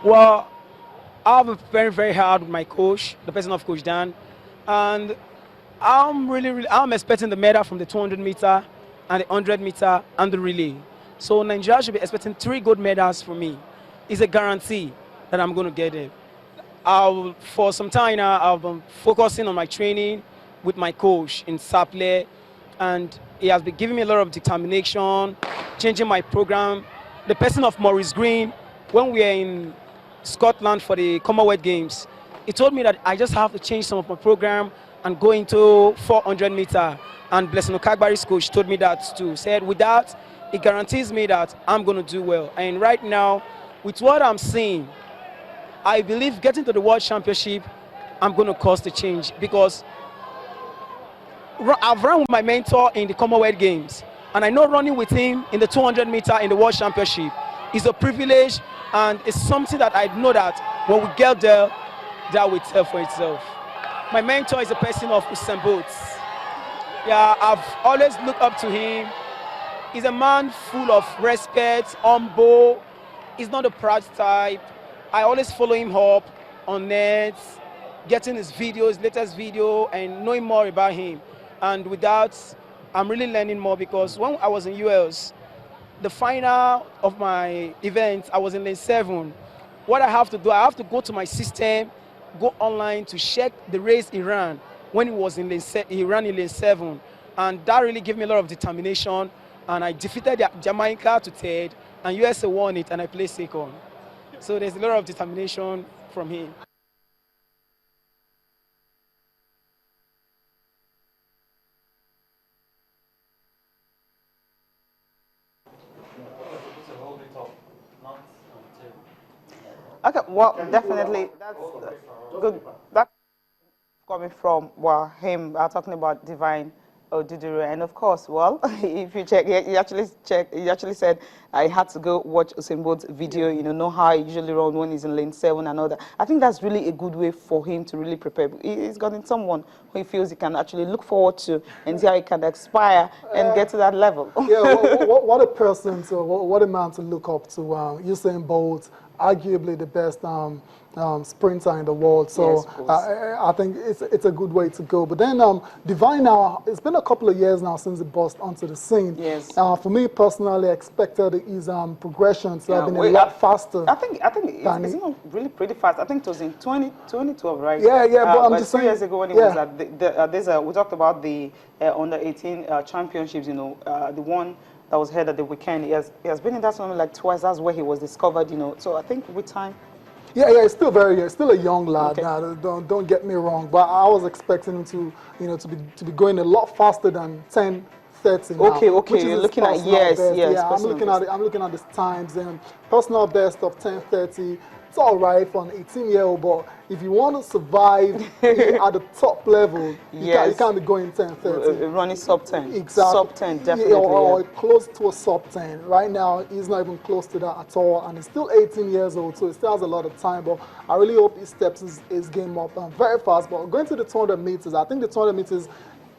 Well, I've been preparing very hard with my coach, the person of Coach Dan, and I'm expecting the medal from the 200 meter and the 100 meter and the relay. So Nigeria should be expecting 3 gold medals from me. It's a guarantee that I'm going to get it. For some time now, I've been focusing on my training with my coach in Saple, and he has been giving me a lot of determination, changing my program. The person of Maurice Green, when we were in Scotland for the Commonwealth Games, he told me that I just have to change some of my program and go into 400 meter. And Blessing Okagbari's coach told me that too. Said with that, it guarantees me that I'm going to do well. And right now, with what I'm seeing, I believe getting to the World Championship, I'm going to cause the change because I've run with my mentor in the Commonwealth Games, and I know running with him in the 200 meter in the World Championship is a privilege, and it's something that I know that when we get there, that will tell for itself. My mentor is a person of Usain Bolt. Yeah, I've always looked up to him. He's a man full of respect, humble. He's not a proud type. I always follow him up on net, getting his videos, latest video, and knowing more about him. And with that, I'm really learning more because when I was in US, the final of my event, I was in lane 7. What I have to do, I have to go to my system, go online to check the race he ran when he was in lane he ran in lane 7. And that really gave me a lot of determination. And I defeated Jamaica to third, and USA won it, and I placed second. So there's a lot of determination from him. Okay, well, definitely, that's good. That's coming from, well, him talking about divine Oduduru. And of course, well, if you check, he actually said I had to go watch Usain Bolt's video, know how he usually runs when he's in lane 7 and all that. I think that's really a good way for him to really prepare. He's gotten someone who he feels he can actually look forward to and see how he can aspire and get to that level. Yeah, what a person, what a man to look up to. Usain Bolt, arguably the best sprinter in the world. So yes, I think it's a good way to go. But then Divine now, it's been a couple of years now since he burst onto the scene. Yes. For me personally, I expected his progression to have been a lot faster. I think it's not really pretty fast. I think it was in 2012, right? Yeah, but I'm just saying. 2 years ago when he was at we talked about the under 18 championships. The one that was held at the weekend. He has been in that tournament like twice. That's where he was discovered. So I think with time. Yeah, he's still still a young lad. Okay. Don't get me wrong, but I was expecting him to be going a lot faster than 10:30 now. Okay. You're looking at yes. Yeah, I'm looking at his times and personal best of 10:30. It's all right for an 18-year-old, but if you want to survive at the top level, you can't be going 10:30. Running sub 10. Exactly. Sub 10, definitely. Or close to a sub 10. Right now, he's not even close to that at all, and he's still 18 years old, so he still has a lot of time. But I really hope he steps his game up very fast. But going to the 200 meters, I think the 200 meters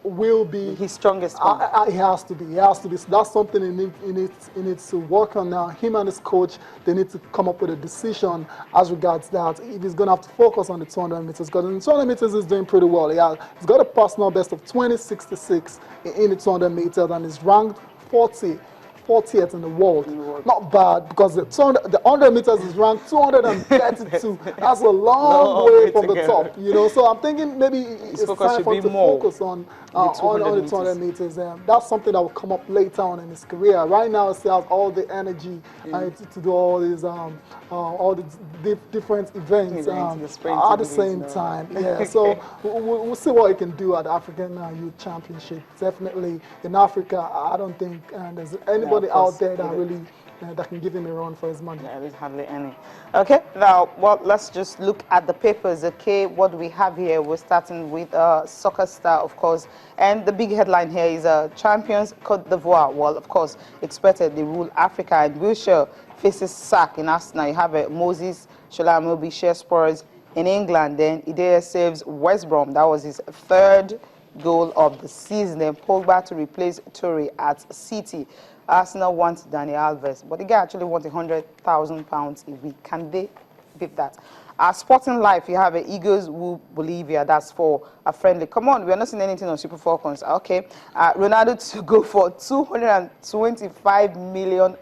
will be his strongest point. He has to be. So that's something he needs to work on now. Him and his coach, they need to come up with a decision as regards that. If he's going to have to focus on the 200 meters, because in the 200 meters he's doing pretty well. He's got a personal best of 20.66 in the 200 meters, and he's ranked 40th in the world. Not bad, because the 100 meters is ranked 232. That's a long way from the top, So I'm thinking maybe it's time for him to focus on the 200 meters. That's something that will come up later on in his career. Right now, he has all the energy to do all these all the different events at the same time. Yeah, so we'll see what he can do at the African Youth Championship. Definitely in Africa, I don't think there's anybody out there that really that can give him a run for his money. Yeah, there's hardly any. Okay, now, well, let's just look at the papers. Okay, what do we have here? We're starting with Soccer Star, of course. And the big headline here is Champions Cote d'Ivoire. Well, of course, expected they rule Africa, and Wilshere faces sack in Arsenal. You have Moses Sholamobi share Spurs in England. Then Idea saves West Brom. That was his third goal of the season. Then Pogba to replace Toure at City. Arsenal wants Dani Alves, but the guy actually wants £100,000 a week. Can they beat that. Sporting Life, you have Eagles who Bolivia. That's for a friendly. Come on, we are not seeing anything on Super Falcons. Okay. Ronaldo to go for £225 million.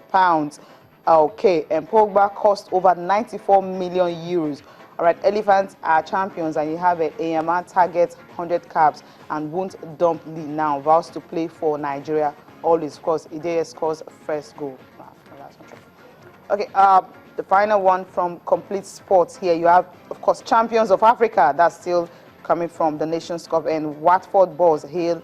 Okay. And Pogba cost over €94 million. All right. Elephants are champions, and you have Eyama targets 100 caps and won't dump Lee now. Vows to play for Nigeria. Always, of course, Idea scores first goal. No, that's not true. Okay, the final one from Complete Sports here. You have, of course, Champions of Africa. That's still coming from the Nations Cup. And Watford Boys hail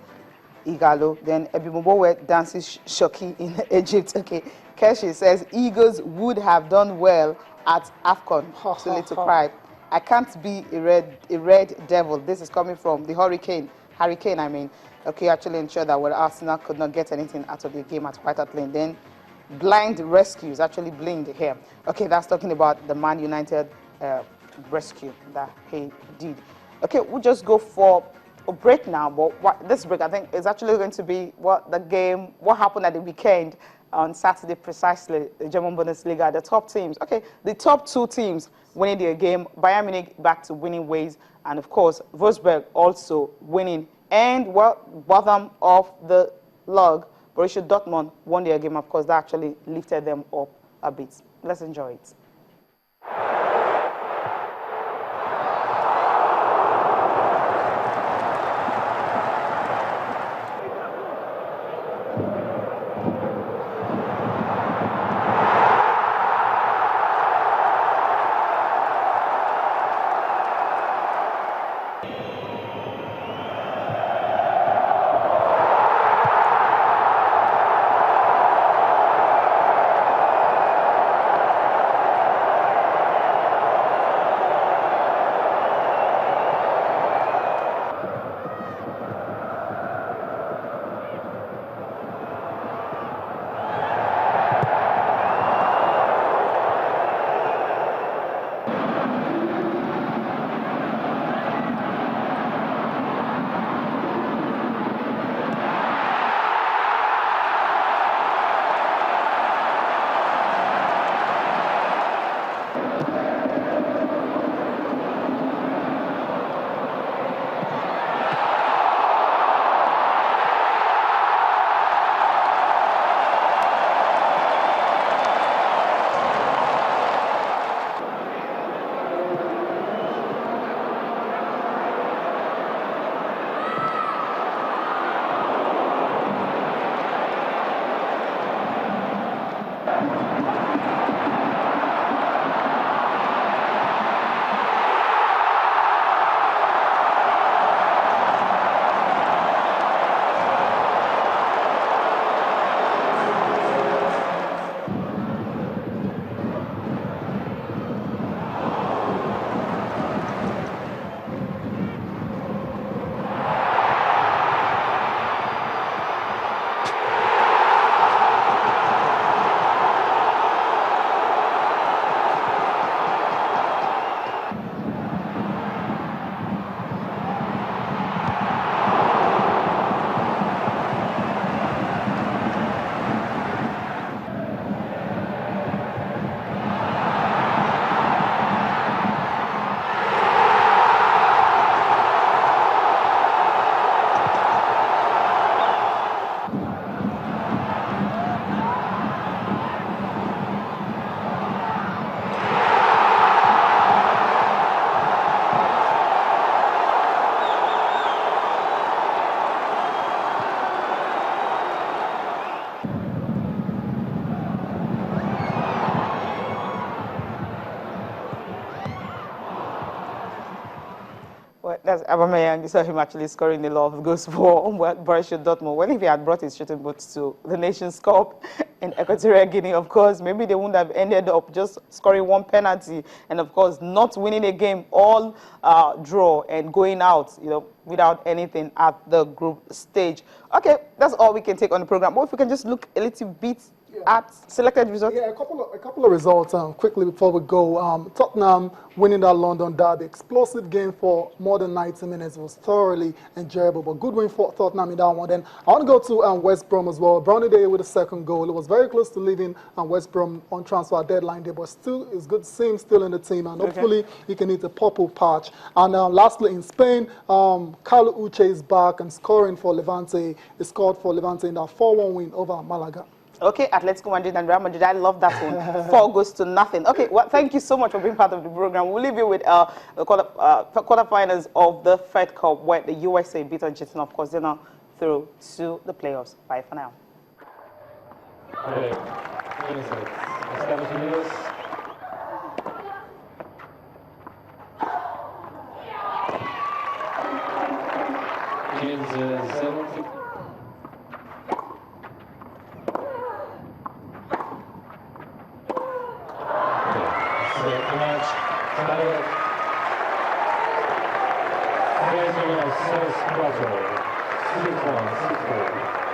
Igalo. Then Ebimobowe dances Shoki in Egypt. Okay, Keshi says Eagles would have done well at AFCON. Too little pride. I can't be a red devil. This is coming from the Hurricane, I mean. Okay, actually ensure that Arsenal could not get anything out of the game at White Hart Lane. Then Blind Rescues, actually blind here. Okay, that's talking about the Man United rescue that he did. Okay, we'll just go for a break now, but this break I think is actually going to be what happened at the weekend on Saturday precisely, the German Bundesliga, the top teams. Okay, the top two teams winning their game, Bayern Munich back to winning ways, and of course, Wolfsburg also winning. And, well, bottom of the log, Borussia Dortmund won their game. Of course, that actually lifted them up a bit. Let's enjoy it. Well, that's Aubameyang. You saw him actually scoring a lot of goals for Borussia Dortmund. Well, if he had brought his shooting boots to the Nations Cup in Equatorial Guinea, of course, maybe they wouldn't have ended up just scoring one penalty and, of course, not winning a game, all draw and going out, without anything at the group stage. Okay, that's all we can take on the program. But if we can just look a little bit at selected results? Yeah, a couple of results quickly before we go. Tottenham winning that London derby. Explosive game for more than 90 minutes. It was thoroughly enjoyable, but good win for Tottenham in that one. Then I want to go to West Brom as well. Brownie Day with the second goal. It was very close to leaving West Brom on transfer deadline day, but still, it's good to see him still in the team, and hopefully he can hit a purple patch. And lastly, in Spain, Carlo Uche is back and scoring for Levante. He scored for Levante in that 4-1 win over Malaga. Okay, Atletico Madrid and Real Madrid. I love that one. 4 goes to nothing. Okay, well, thank you so much for being part of the program. We'll leave you with the quarterfinals of the Fed Cup, where the USA beat Argentina. Of course, they're now through to the playoffs. Bye for now. Estados Unidos. Is 70. Match tonight. 3-4, 6-4.